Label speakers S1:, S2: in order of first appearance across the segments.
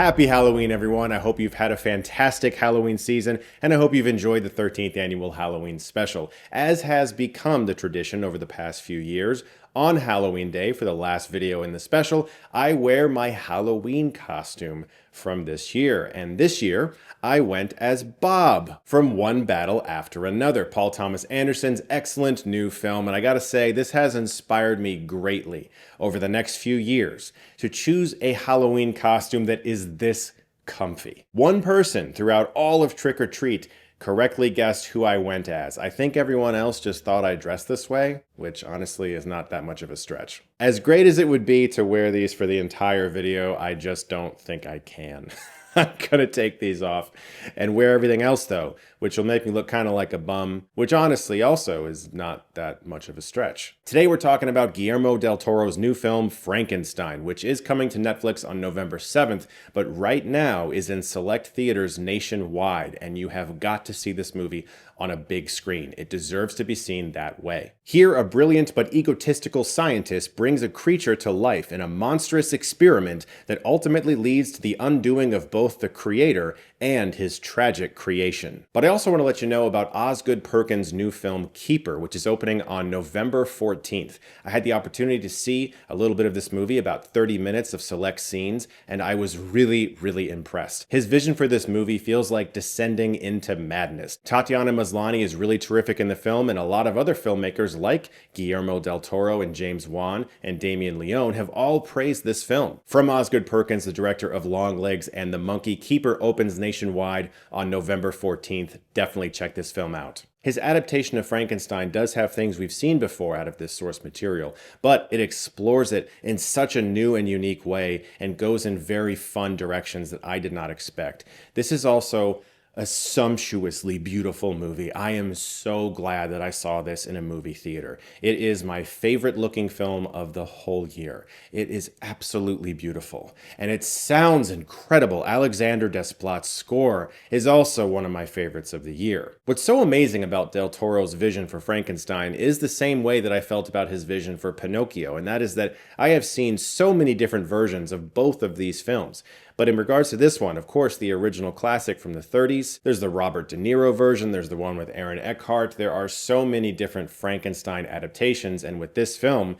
S1: Happy Halloween, everyone. I hope you've had a fantastic Halloween season, and I hope you've enjoyed the 13th annual Halloween special. As has become the tradition over the past few years, on Halloween Day, for the last video in the special, I wear my Halloween costume from this year. And this year, I went as Bob from One Battle After Another, Paul Thomas Anderson's excellent new film. And I gotta say, this has inspired me greatly over the next few years to choose a Halloween costume that is this comfy. One person throughout all of Trick or Treat correctly guessed who I went as. I think everyone else just thought I dressed this way, which honestly is not that much of a stretch. As great as it would be to wear these for the entire video, I just don't think I can. I'm gonna take these off and wear everything else though, which will make me look kind of like a bum, which honestly also is not that much of a stretch. Today we're talking about Guillermo del Toro's new film, Frankenstein, which is coming to Netflix on November 7th, but right now is in select theaters nationwide, and you have got to see this movie on a big screen. It deserves to be seen that way. Here, a brilliant but egotistical scientist brings a creature to life in a monstrous experiment that ultimately leads to the undoing of both the creator and his tragic creation. But I also want to let you know about Osgood Perkins' new film, Keeper, which is opening on November 14th. I had the opportunity to see a little bit of this movie, about 30 minutes of select scenes, and I was really impressed. His vision for this movie feels like descending into madness. Tatiana Maslany is really terrific in the film, and a lot of other filmmakers like Guillermo del Toro and James Wan and Damien Leone have all praised this film. From Osgood Perkins, the director of Longlegs and The Monkey, Keeper opens nationwide on November 14th. Definitely check this film out. His adaptation of Frankenstein does have things we've seen before out of this source material, but it explores it in such a new and unique way and goes in very fun directions that I did not expect. This is also a sumptuously beautiful movie. I am so glad that I saw this in a movie theater. It is my favorite looking film of the whole year. It is absolutely beautiful. And it sounds incredible. Alexander Desplat's score is also one of my favorites of the year. What's so amazing about Del Toro's vision for Frankenstein is the same way that I felt about his vision for Pinocchio, and that is that I have seen so many different versions of both of these films. But in regards to this one, of course, the original classic from the 30s, there's the Robert De Niro version, there's the one with Aaron Eckhart. There are so many different Frankenstein adaptations, and with this film,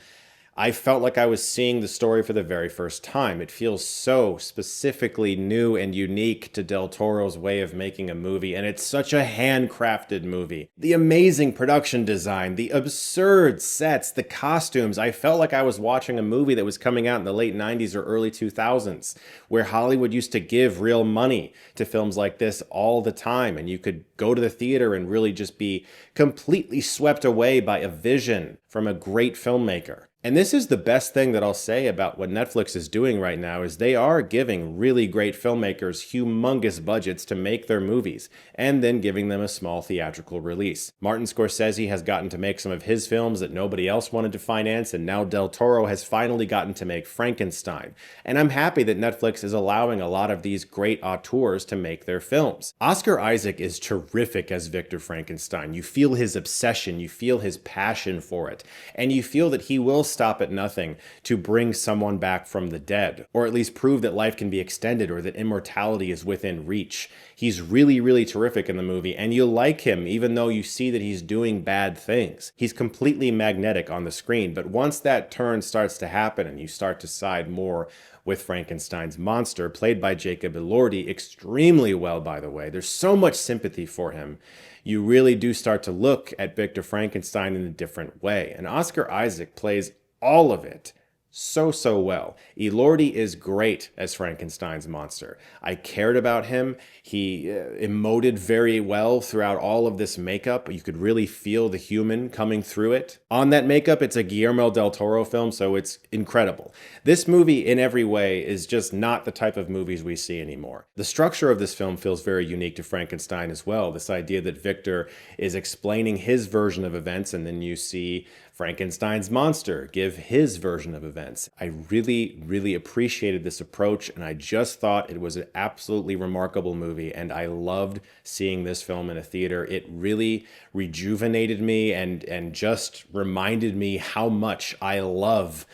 S1: I felt like I was seeing the story for the very first time. It feels so specifically new and unique to Del Toro's way of making a movie, and it's such a handcrafted movie. The amazing production design, the absurd sets, the costumes. I felt like I was watching a movie that was coming out in the late 90s or early 2000s, where Hollywood used to give real money to films like this all the time, and you could go to the theater and really just be completely swept away by a vision from a great filmmaker. And this is the best thing that I'll say about what Netflix is doing right now, is they are giving really great filmmakers humongous budgets to make their movies, and then giving them a small theatrical release. Martin Scorsese has gotten to make some of his films that nobody else wanted to finance, and now Del Toro has finally gotten to make Frankenstein. And I'm happy that Netflix is allowing a lot of these great auteurs to make their films. Oscar Isaac is terrific as Victor Frankenstein. You feel his obsession, you feel his passion for it, and you feel that he will stop at nothing to bring someone back from the dead, or at least prove that life can be extended or that immortality is within reach. He's really terrific in the movie, and you like him even though you see that he's doing bad things. He's completely magnetic on the screen, but once that turn starts to happen and you start to side more with Frankenstein's monster, played by Jacob Elordi, extremely well, by the way. There's so much sympathy for him. You really do start to look at Victor Frankenstein in a different way, and Oscar Isaac plays all of it so well. Elordi is great as Frankenstein's monster. I cared about him. He emoted very well throughout all of this makeup. You could really feel the human coming through it. On that makeup, it's a Guillermo del Toro film, so it's incredible. This movie, in every way, is just not the type of movies we see anymore. The structure of this film feels very unique to Frankenstein as well. This idea that Victor is explaining his version of events, and then you see Frankenstein's monster give his version of events. I really appreciated this approach, and I just thought it was an absolutely remarkable movie, and I loved seeing this film in a theater. It really rejuvenated me and just reminded me how much I love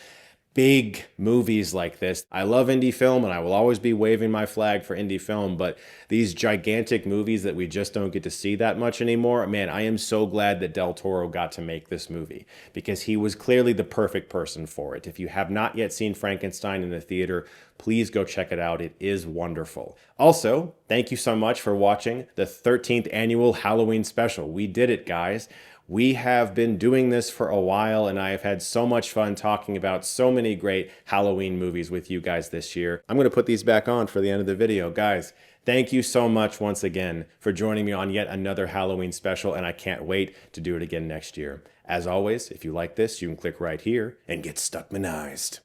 S1: big movies like this. I love indie film and I will always be waving my flag for indie film, but these gigantic movies that we just don't get to see that much anymore, man, I am so glad that Del Toro got to make this movie because he was clearly the perfect person for it. If you have not yet seen Frankenstein in the theater, please go check it out. It is wonderful. Also, thank you so much for watching the 13th annual Halloween special. We did it, guys. We have been doing this for a while, and I have had so much fun talking about so many great Halloween movies with you guys this year. I'm going to put these back on for the end of the video. Guys, thank you so much once again for joining me on yet another Halloween special, and I can't wait to do it again next year. As always, if you like this, you can click right here and get Stuckmanized.